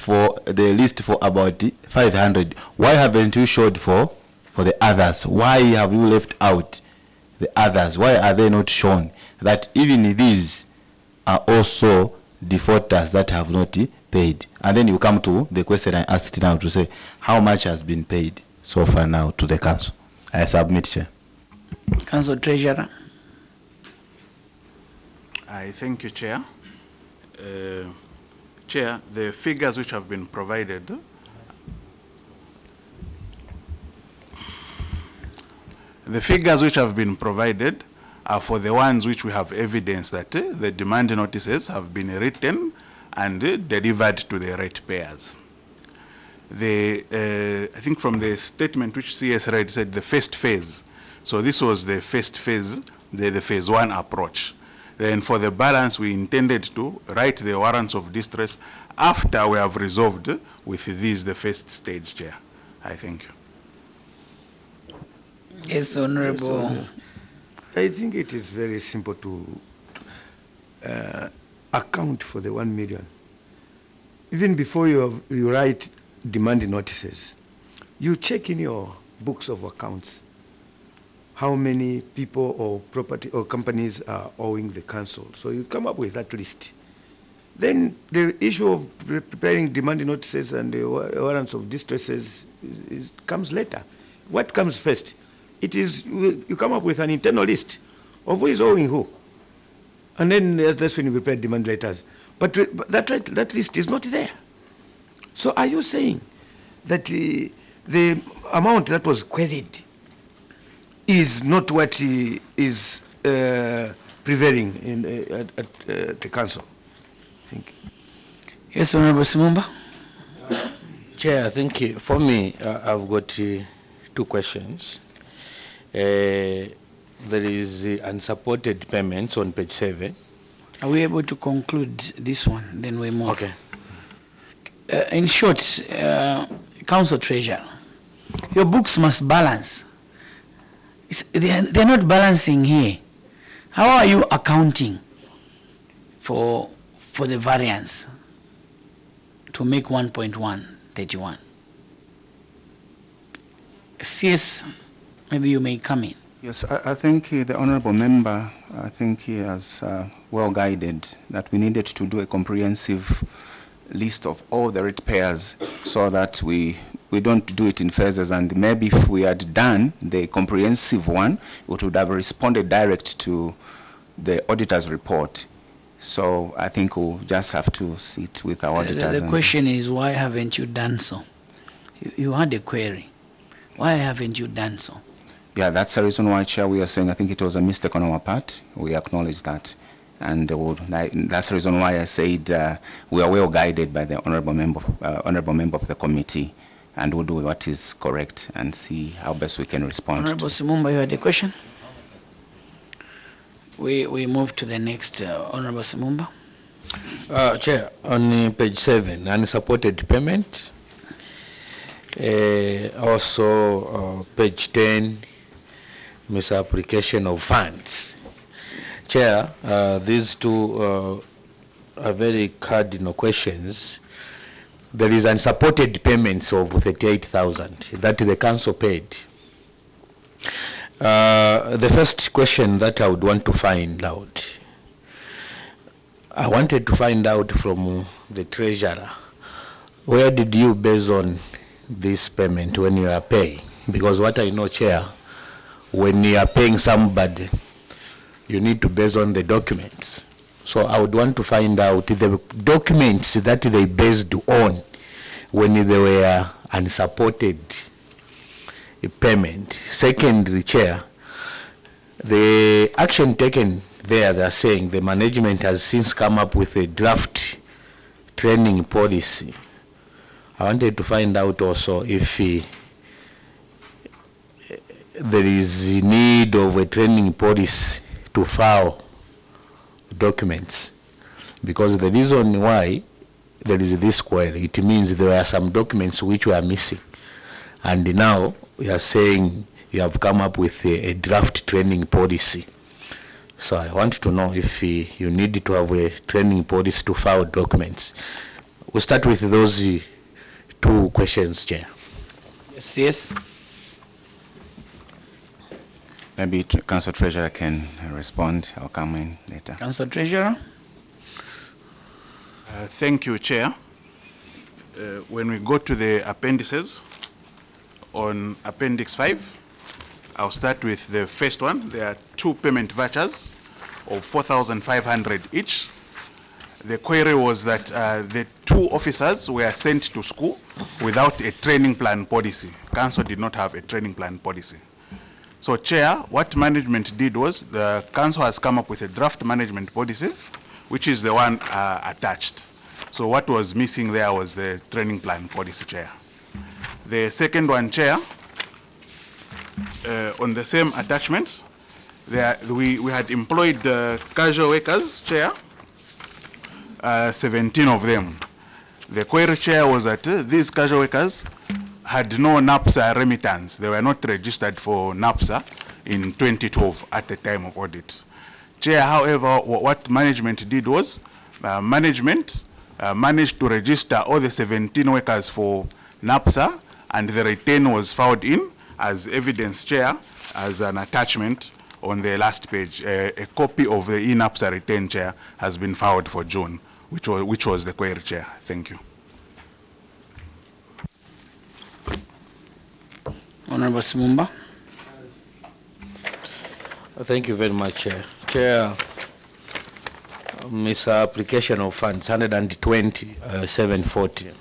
[SPEAKER 11] for the list for about 500? Why haven't you showed for the others? Why have you left out the others? Why are they not shown? That even these are also defaulters that have not paid. And then you come to the question I asked now to say how much has been paid so far now to the council. I submit, Chair.
[SPEAKER 3] Council Treasurer.
[SPEAKER 5] I thank you, Chair. Chair, the figures which have been provided are for the ones which we have evidence that the demand notices have been written and delivered to the ratepayers. I think from the statement which CS read said the first phase. So this was the first phase, the phase 1 approach. Then for the balance, we intended to write the warrants of distress after we have resolved with these, the first stage, Chair. I thank you.
[SPEAKER 3] Yes, Honorable.
[SPEAKER 10] I think it is very simple to account for the 1 million. Even before you write demand notices, you check in your books of accounts how many people or property or companies are owing the council. So you come up with that list. Then the issue of preparing demand notices and the warrants of distresses comes later. What comes first? It is you come up with an internal list of who is owing who. And then that's when you prepare demand letters. But that list is not there. So are you saying that the amount that was queried is not what is prevailing at the council? Thank you.
[SPEAKER 3] Yes, Honorable Simumba.
[SPEAKER 12] Chair, I think for me, I've got 2 questions. There is unsupported payments on page 7.
[SPEAKER 3] Are we able to conclude this one? Then we move.
[SPEAKER 12] Okay.
[SPEAKER 3] In short, Council Treasurer, your books must balance. They're not balancing here. How are you accounting for the variance to make 1.131? CS, maybe you may come in.
[SPEAKER 4] Yes, I think the honourable member, I think he has well guided that we needed to do a comprehensive list of all the ratepayers so that we don't do it in phases, and maybe if we had done the comprehensive one, it would have responded direct to the auditor's report. So I think we'll just have to sit with our auditors.
[SPEAKER 3] The question is, why haven't you done so? You had a query. Why haven't you done so?
[SPEAKER 4] Yeah, that's the reason why, Chair, we are saying I think it was a mistake on our part. We acknowledge that. And that's the reason why I said we are well guided by the honourable member of the committee, and we'll do what is correct and see how best we can respond.
[SPEAKER 3] Honourable Simumba, you had a question? We move to the next, Honourable Simumba.
[SPEAKER 12] Chair, on page 7, unsupported payment. Also, page 10, misapplication of funds. Chair, these 2 are very cardinal questions. There is unsupported payments of 38,000 that the council paid. The first question that I would want to find out, I wanted to find out from the treasurer, where did you base on this payment when you are paying? Because what I know, Chair, when you are paying somebody, you need to base on the documents. So I would want to find out the documents that they based on when they were unsupported payment. Secondly, Chair, the action taken there, they are saying the management has since come up with a draft training policy. I wanted to find out also if there is need of a training policy to file documents, because the reason why there is this query, it means there are some documents which were missing, and now we are saying you have come up with a draft training policy. So I want to know if you need to have a training policy to file documents. We'll start with those 2 questions, Chair.
[SPEAKER 3] Yes.
[SPEAKER 4] Maybe Council Treasurer can respond. I'll come in later.
[SPEAKER 3] Council Treasurer.
[SPEAKER 5] Thank you, Chair. when we go to the appendices, on Appendix 5, I'll start with the first one. There are 2 payment vouchers of 4,500 each. The query was that the 2 officers were sent to school without a training plan policy. Council did not have a training plan policy. So, Chair, what management did was the Council has come up with a draft management policy, which is the one attached. So what was missing there was the training plan policy, Chair. The second one, Chair, on the same attachments, we had employed casual workers, Chair, 17 of them. The query, Chair, was that these casual workers had no NAPSA remittance. They were not registered for NAPSA in 2012 at the time of audit. Chair, however, what management did was, management managed to register all the 17 workers for NAPSA, and the return was filed in as evidence, Chair, as an attachment on the last page. A copy of the NAPSA return, Chair, has been filed for June, which was the query, Chair. Thank you.
[SPEAKER 3] Honorable Simumba.
[SPEAKER 12] Thank you very much, Chair. Chair, misapplication of funds, 120,740.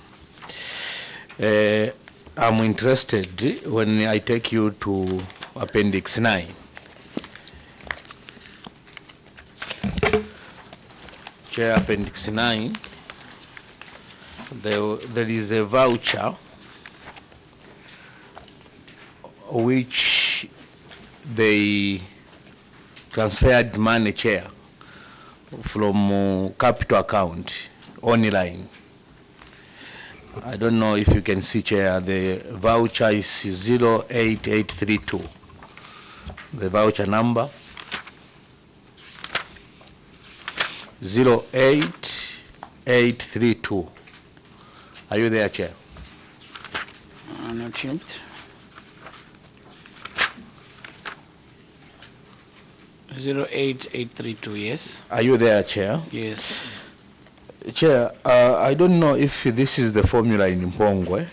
[SPEAKER 12] I'm interested when I take you to Appendix 9. Chair, Appendix 9, there is a voucher which they transferred money, Chair, from capital account online. I don't know if you can see, Chair, the voucher is 08832. The voucher number 08832. Are you there, Chair?
[SPEAKER 3] Not yet. Zero 8832, yes.
[SPEAKER 12] Are you there, Chair?
[SPEAKER 3] Yes.
[SPEAKER 12] Chair, I don't know if this is the formula in Mpongwe.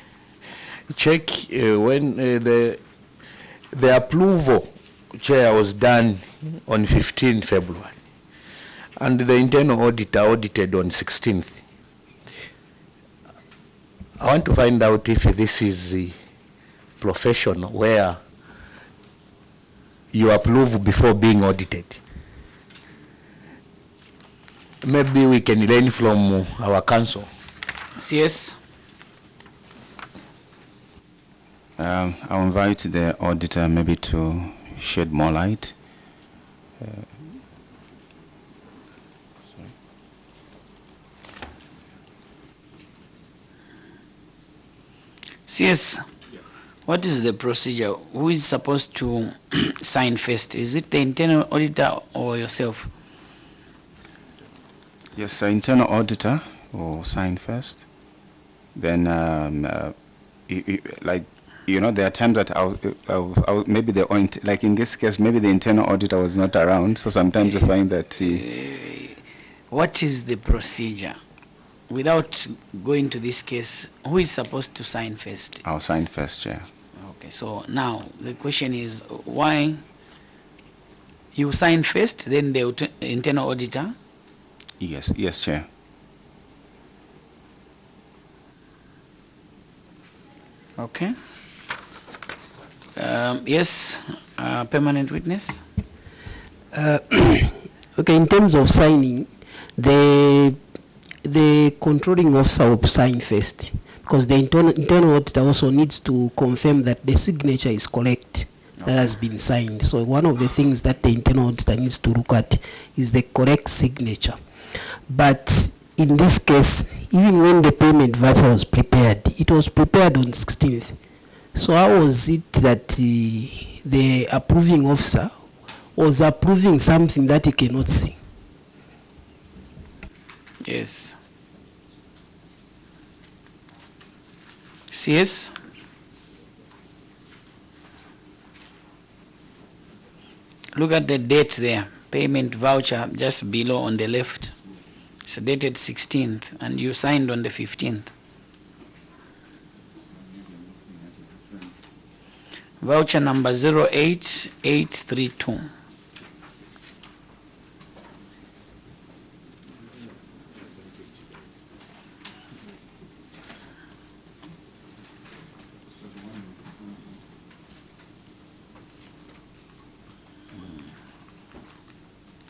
[SPEAKER 12] Check when the approval, Chair, was done on 15 February. And the internal auditor audited on 16th. I want to find out if this is the profession where you approve before being audited. Maybe we can learn from our council.
[SPEAKER 3] Yes.
[SPEAKER 4] I'll invite the auditor maybe to shed more light.
[SPEAKER 3] Yes. What is the procedure? Who is supposed to sign first? Is it the internal auditor or yourself?
[SPEAKER 4] Yes, the internal auditor will sign first. Then, like, you know, there are times that maybe like in this case, maybe the internal auditor was not around, so sometimes you find that
[SPEAKER 3] what is the procedure? Without going to this case, who is supposed to sign first?
[SPEAKER 4] I'll sign first, Chair.
[SPEAKER 3] Okay, so now the question is why you sign first, then the internal auditor?
[SPEAKER 4] Yes, Chair.
[SPEAKER 3] Okay. Yes, permanent witness.
[SPEAKER 9] Okay, in terms of signing, the controlling officer will sign first, because the internal auditor also needs to confirm that the signature is correct, that has been signed. So one of the things that the internal auditor needs to look at is the correct signature. But in this case, even when the payment voucher was prepared, it was prepared on 16th. So how was it that the approving officer was approving something that he cannot see?
[SPEAKER 3] Yes. CS. Look at the date there. Payment voucher just below on the left. It's dated 16th and you signed on the 15th. Voucher number 08832.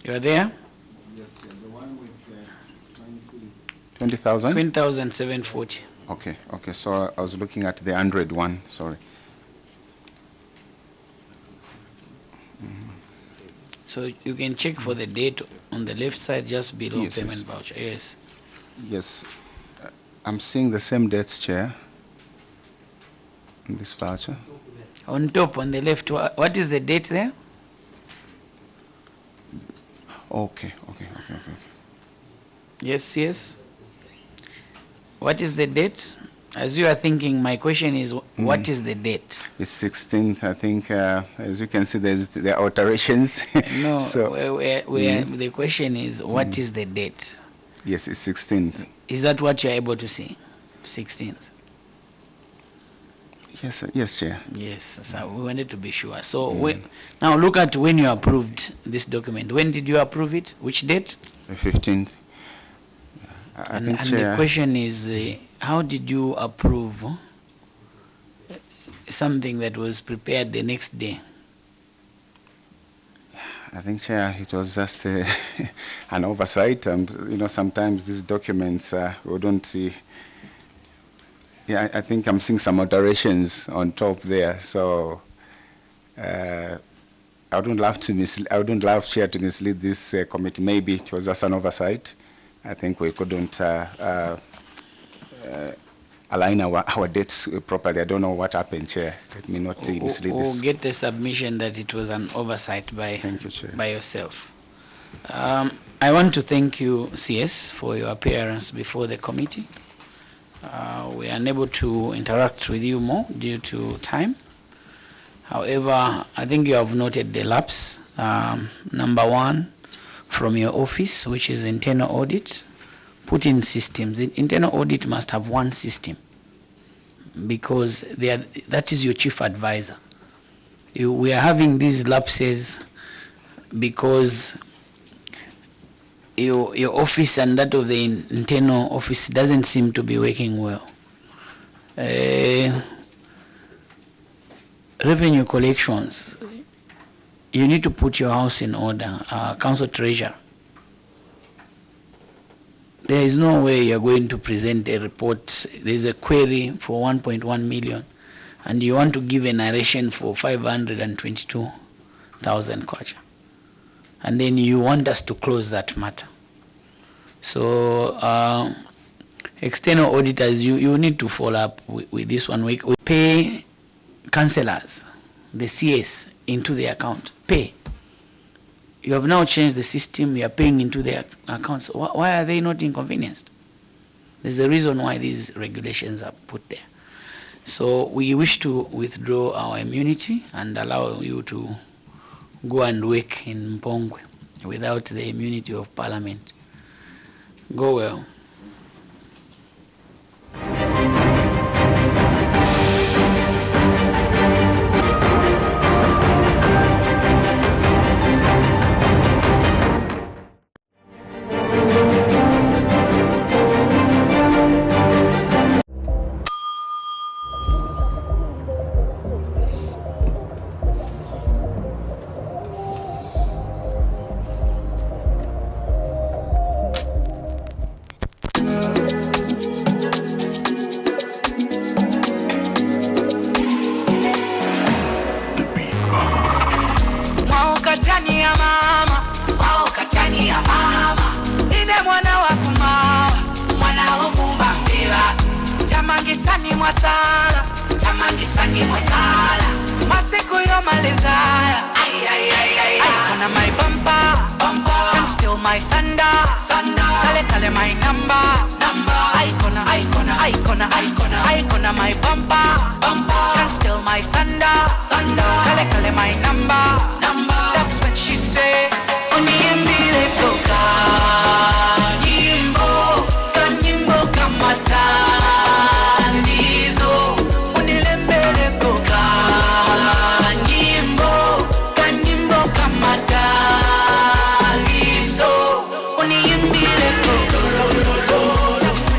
[SPEAKER 3] You are there?
[SPEAKER 4] Yes, the one with 20,000?
[SPEAKER 3] 20,740.
[SPEAKER 4] Okay, so I was looking at the 100 one, sorry.
[SPEAKER 3] So you can check for the date on the left side just below
[SPEAKER 4] Yes,
[SPEAKER 3] payment
[SPEAKER 4] yes.
[SPEAKER 3] voucher. Yes.
[SPEAKER 4] Yes, I'm seeing the same dates, Chair, in this voucher.
[SPEAKER 3] On top, on the left, what is the date there?
[SPEAKER 4] Okay.
[SPEAKER 3] Yes. What is the date? As you are thinking, my question is, what is the date?
[SPEAKER 4] It's 16th, I think. As you can see, there are alterations.
[SPEAKER 3] No,
[SPEAKER 4] So,
[SPEAKER 3] the question is, what is the date?
[SPEAKER 4] yes, it's 16th.
[SPEAKER 3] Is that what you are able to see? 16th.
[SPEAKER 4] Yes, yes, Chair.
[SPEAKER 3] Yes, so we wanted to be sure. So now look at when you approved this document. When did you approve it? Which date?
[SPEAKER 4] The 15th. I think,
[SPEAKER 3] And
[SPEAKER 4] Chair,
[SPEAKER 3] the question is, how did you approve something that was prepared the next day?
[SPEAKER 4] I think, Chair, it was just an oversight, and sometimes these documents we don't see. Yeah, I think I'm seeing some alterations on top there, so I wouldn't love Chair to mislead this committee. Maybe it was just an oversight. I think we couldn't align our dates properly. I don't know what happened, Chair. Let me not mislead this.
[SPEAKER 3] We'll get the submission that it was an oversight by yourself. I want to thank you, CS, for your appearance before the committee. We are unable to interact with you more due to time. However, I think you have noted the lapse. Number one, from your office, which is internal audit, put in systems. Internal audit must have one system because that is your chief advisor. We are having these lapses because your office and that of the internal office doesn't seem to be working well. Revenue collections, you need to put your house in order. Council Treasurer, there is no way you're going to present a report. There's a query for 1.1 million and you want to give a narration for 522,000 kwacha. And then you want us to close that matter. So external auditors, you need to follow up with this one. We pay councillors, the CS, into the account. Pay. You have now changed the system. You are paying into their accounts. Why are they not inconvenienced? There's a reason why these regulations are put there. So we wish to withdraw our immunity and allow you to go and work in Mpongwe without the immunity of Parliament. Go well.
[SPEAKER 14] My thunder, kale kale my number.